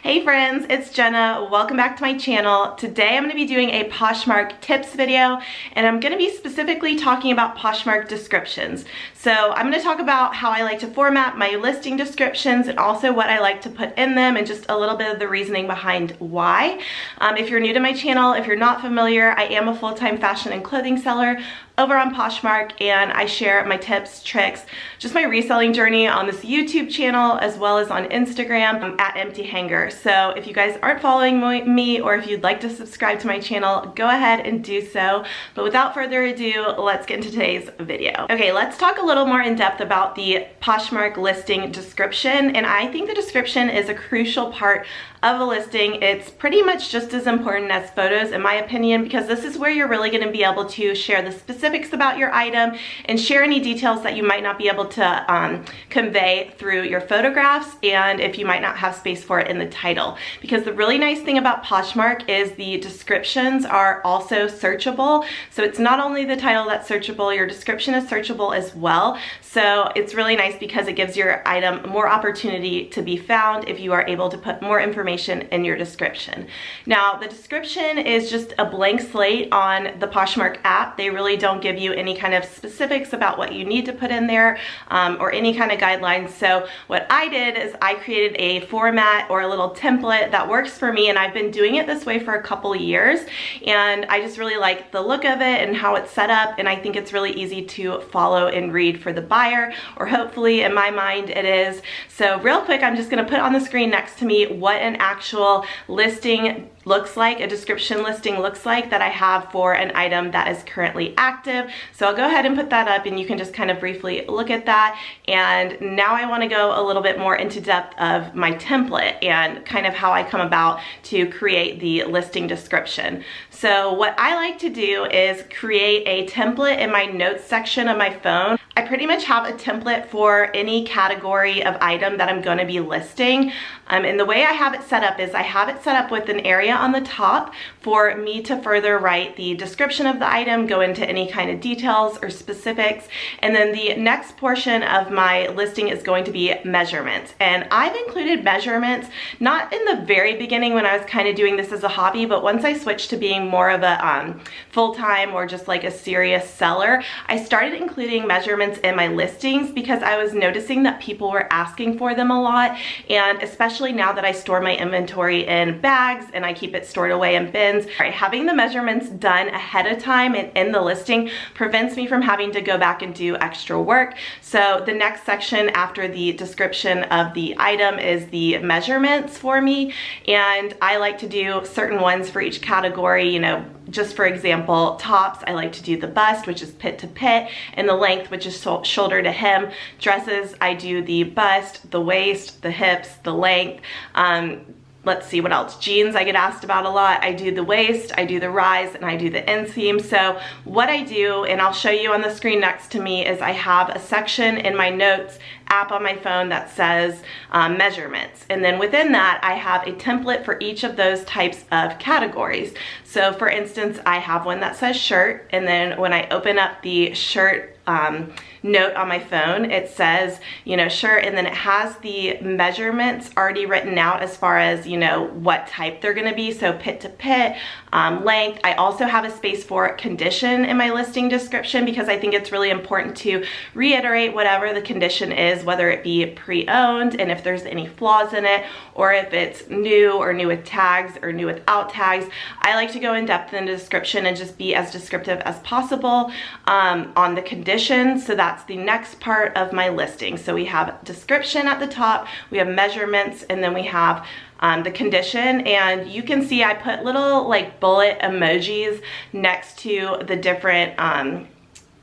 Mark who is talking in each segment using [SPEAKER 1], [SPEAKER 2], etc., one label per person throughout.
[SPEAKER 1] Hey friends, it's Jenna. Welcome back to my channel. Today I'm going to be doing a Poshmark tips video, and I'm going to be specifically talking about Poshmark descriptions. So I'm going to talk about how I like to format my listing descriptions and also what I like to put in them and just a little bit of the reasoning behind why. If you're new to my channel, if you're not familiar, I am a full-time fashion and clothing seller over on Poshmark, and I share my tips, tricks, just my reselling journey on this YouTube channel as well as on Instagram at EMPTYHANGER. So if you guys aren't following me or if you'd like to subscribe to my channel, go ahead and do so. But without further ado, let's get into today's video. Okay, let's talk a little more in depth about the Poshmark listing description, and I think the description is a crucial part of a listing. It's pretty much just as important as photos in my opinion, because this is where you're really going to be able to share the specifics about your item and share any details that you might not be able to convey through your photographs, and if you might not have space for it in the title. Because the really nice thing about Poshmark is the descriptions are also searchable. So it's not only the title that's searchable, your description is searchable as well. So it's really nice because it gives your item more opportunity to be found if you are able to put more information in your description. Now, the description is just a blank slate on the Poshmark app. They really don't give you any kind of specifics about what you need to put in there or any kind of guidelines. So what I did is I created a format or a little template that works for me, and I've been doing it this way for a couple years, and I just really like the look of it and how it's set up, and I think it's really easy to follow and read for the buyer, or hopefully in my mind it is. So real quick, I'm just going to put on the screen next to me what an actual listing looks like, a description listing looks like that I have for an item that is currently active. So I'll go ahead and put that up, and you can just kind of briefly look at that. And now I want to go a little bit more into depth of my template and kind of how I come about to create the listing description. So what I like to do is create a template in my notes section of my phone. I pretty much have a template for any category of item that I'm going to be listing. And the way I have it set up is I have it set up with an area on the top for me to further write the description of the item, go into any kind of details or specifics. And then the next portion of my listing is going to be measurements. And I've included measurements not in the very beginning when I was kind of doing this as a hobby, but once I switched to being more of a full-time or just like a serious seller, I started including measurements in my listings because I was noticing that people were asking for them a lot. And especially now that I store my inventory in bags and I keep it stored away in bins, having the measurements done ahead of time and in the listing prevents me from having to go back and do extra work. So the next section after the description of the item is the measurements for me, and I like to do certain ones for each category. You know, just for example, tops, I like to do the bust, which is pit to pit, and the length, which is shoulder to hem. Dresses, I do the bust, the waist, the hips, the length. Let's see what else. Jeans I get asked about a lot. I do the waist, I do the rise, and I do the inseam. So what I do, and I'll show you on the screen next to me, is I have a section in my notes app on my phone that says measurements. And then within that, I have a template for each of those types of categories. So for instance, I have one that says shirt, and then when I open up the shirt note on my phone, it says, you know, shirt, and then it has the measurements already written out as far as, you know, what type they're going to be. So pit to pit, length. I also have a space for condition in my listing description because I think it's really important to reiterate whatever the condition is, whether it be pre-owned and if there's any flaws in it, or if it's new or new with tags or new without tags. I like to go in depth in the description and just be as descriptive as possible on the condition. So that's the next part of my listing. So we have description at the top, we have measurements, and then we have the condition. And you can see I put little like bullet emojis next to the different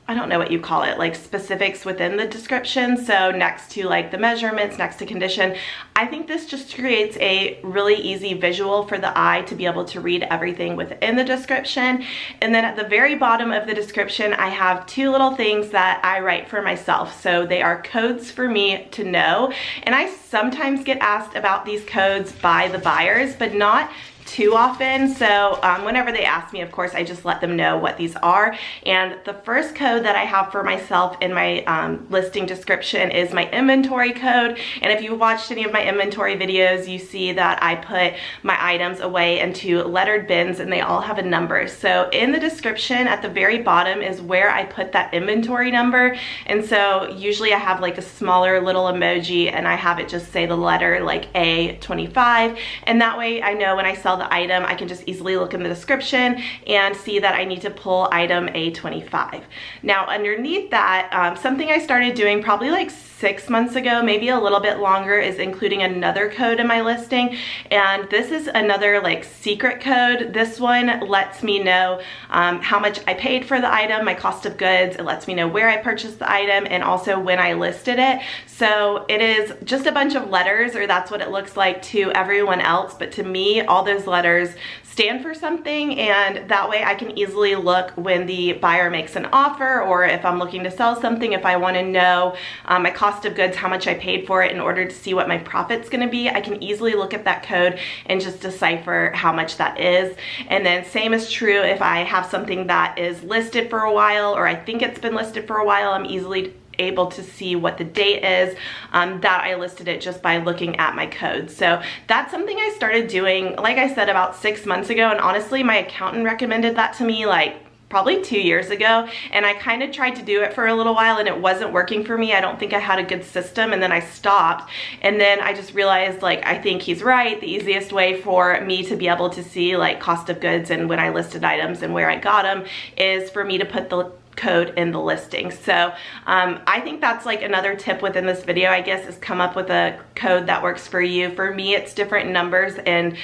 [SPEAKER 1] I don't know what you call it, like specifics within the description. So next to like the measurements, next to condition. I think this just creates a really easy visual for the eye to be able to read everything within the description. And then at the very bottom of the description, I have two little things that I write for myself. So they are codes for me to know. And I sometimes get asked about these codes by the buyers, but not too often. So whenever they ask me, of course, I just let them know what these are. And the first code that I have for myself in my listing description is my inventory code. And if you watched any of my inventory videos, you see that I put my items away into lettered bins and they all have a number. So in the description at the very bottom is where I put that inventory number. And so usually I have like a smaller little emoji and I have it just say the letter like A25. And that way I know when I sell the item, I can just easily look in the description and see that I need to pull item A25. Now underneath that, something I started doing probably like 6 months ago, maybe a little bit longer, is including another code in my listing. And this is another like secret code. This one lets me know how much I paid for the item, my cost of goods. It lets me know where I purchased the item and also when I listed it. So it is just a bunch of letters, or that's what it looks like to everyone else. But to me, all those letters stand for something, and that way I can easily look when the buyer makes an offer, or if I'm looking to sell something, if I want to know my cost of goods, how much I paid for it in order to see what my profit's going to be, I can easily look at that code and just decipher how much that is. And then same is true if I have something that is listed for a while, or I think it's been listed for a while, I'm easily able to see what the date is that I listed it just by looking at my code. So that's something I started doing, like I said, about 6 months ago. And honestly, my accountant recommended that to me like probably 2 years ago, and I kind of tried to do it for a little while and it wasn't working for me. I don't think I had a good system, and then I stopped, and then I just realized, like, I think he's right. The easiest way for me to be able to see like cost of goods and when I listed items and where I got them is for me to put the code in the listing. So I think that's like another tip within this video, I guess, is come up with a code that works for you. For me, it's different numbers and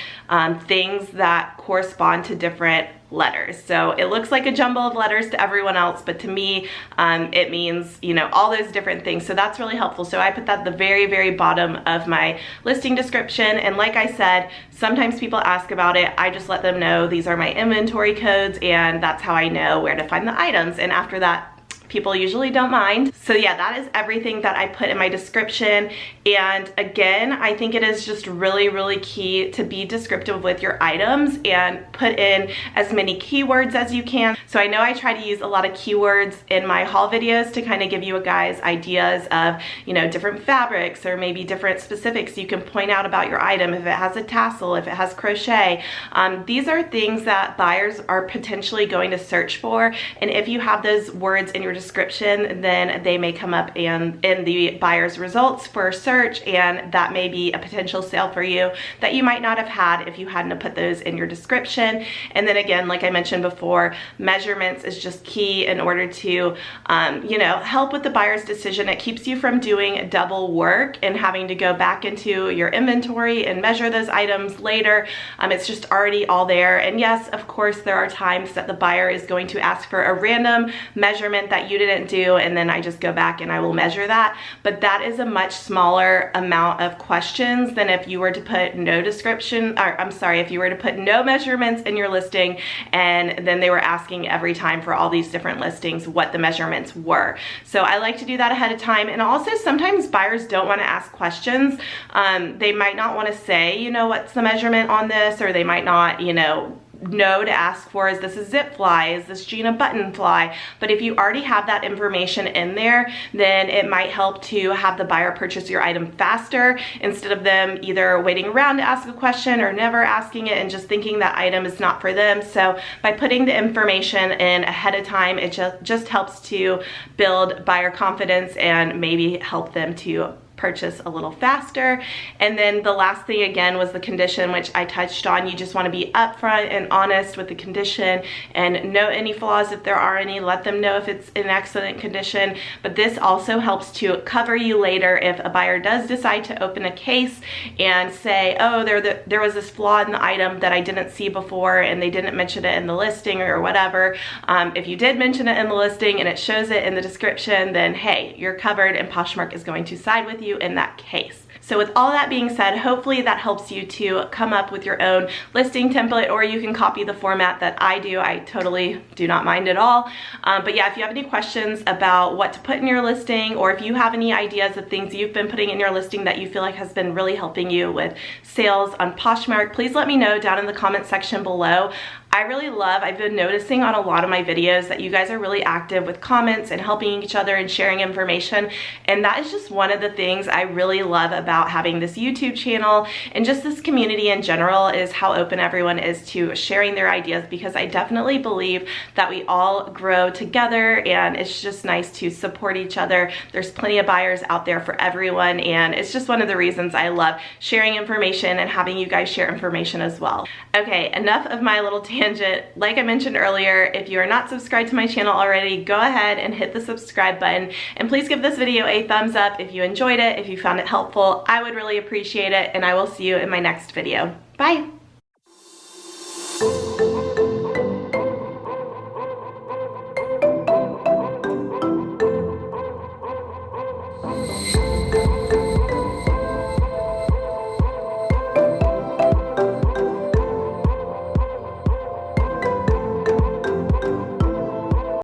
[SPEAKER 1] things that correspond to different letters. So it looks like a jumble of letters to everyone else, but to me, it means, you know, all those different things. So that's really helpful. So I put that at the very, very bottom of my listing description. And like I said, sometimes people ask about it. I just let them know these are my inventory codes, and that's how I know where to find the items. And after that, people usually don't mind. So yeah, that is everything that I put in my description. And again, I think it is just really, really key to be descriptive with your items and put in as many keywords as you can. So I know I try to use a lot of keywords in my haul videos to kind of give you guys ideas of, you know, different fabrics or maybe different specifics you can point out about your item. If it has a tassel, if it has crochet, these are things that buyers are potentially going to search for. And if you have those words in your description, then they may come up and in the buyer's results for search, and that may be a potential sale for you that you might not have had if you hadn't put those in your description. And then again, like I mentioned before, measurements is just key in order to you know, help with the buyer's decision. It keeps you from doing double work and having to go back into your inventory and measure those items later. It's just already all there. And yes, of course, there are times that the buyer is going to ask for a random measurement that you didn't do, and then I just go back and I will measure that. But that is a much smaller amount of questions than if you were to put no description, or I'm sorry, if you were to put no measurements in your listing and then they were asking every time for all these different listings what the measurements were. So I like to do that ahead of time. And also sometimes buyers don't want to ask questions. They might not want to say, you know, what's the measurement on this, or they might not, you know to ask for, is this a zip fly, is this Gina button fly? But if you already have that information in there, then it might help to have the buyer purchase your item faster instead of them either waiting around to ask a question or never asking it and just thinking that item is not for them. So by putting the information in ahead of time, it just helps to build buyer confidence and maybe help them to purchase a little faster. And then the last thing again was the condition, which I touched on. You just want to be upfront and honest with the condition and note any flaws if there are any. Let them know if it's in excellent condition. But this also helps to cover you later if a buyer does decide to open a case and say, oh, there was this flaw in the item that I didn't see before and they didn't mention it in the listing or whatever. If you did mention it in the listing and it shows it in the description, then hey, you're covered and Poshmark is going to side with you in that case. So with all that being said, hopefully that helps you to come up with your own listing template, or you can copy the format that I do. I totally do not mind at all. But yeah, if you have any questions about what to put in your listing, or if you have any ideas of things you've been putting in your listing that you feel like has been really helping you with sales on Poshmark, please let me know down in the comment section below. I've been noticing on a lot of my videos that you guys are really active with comments and helping each other and sharing information, and that is just one of the things I really love about having this YouTube channel and just this community in general, is how open everyone is to sharing their ideas, because I definitely believe that we all grow together and it's just nice to support each other. There's plenty of buyers out there for everyone, and it's just one of the reasons I love sharing information and having you guys share information as well. Okay, enough of my little tangent. Like I mentioned earlier, if you are not subscribed to my channel already, go ahead and hit the subscribe button, and please give this video a thumbs up if you enjoyed it, if you found it helpful. I would really appreciate it, and I will see you in my next video. Bye!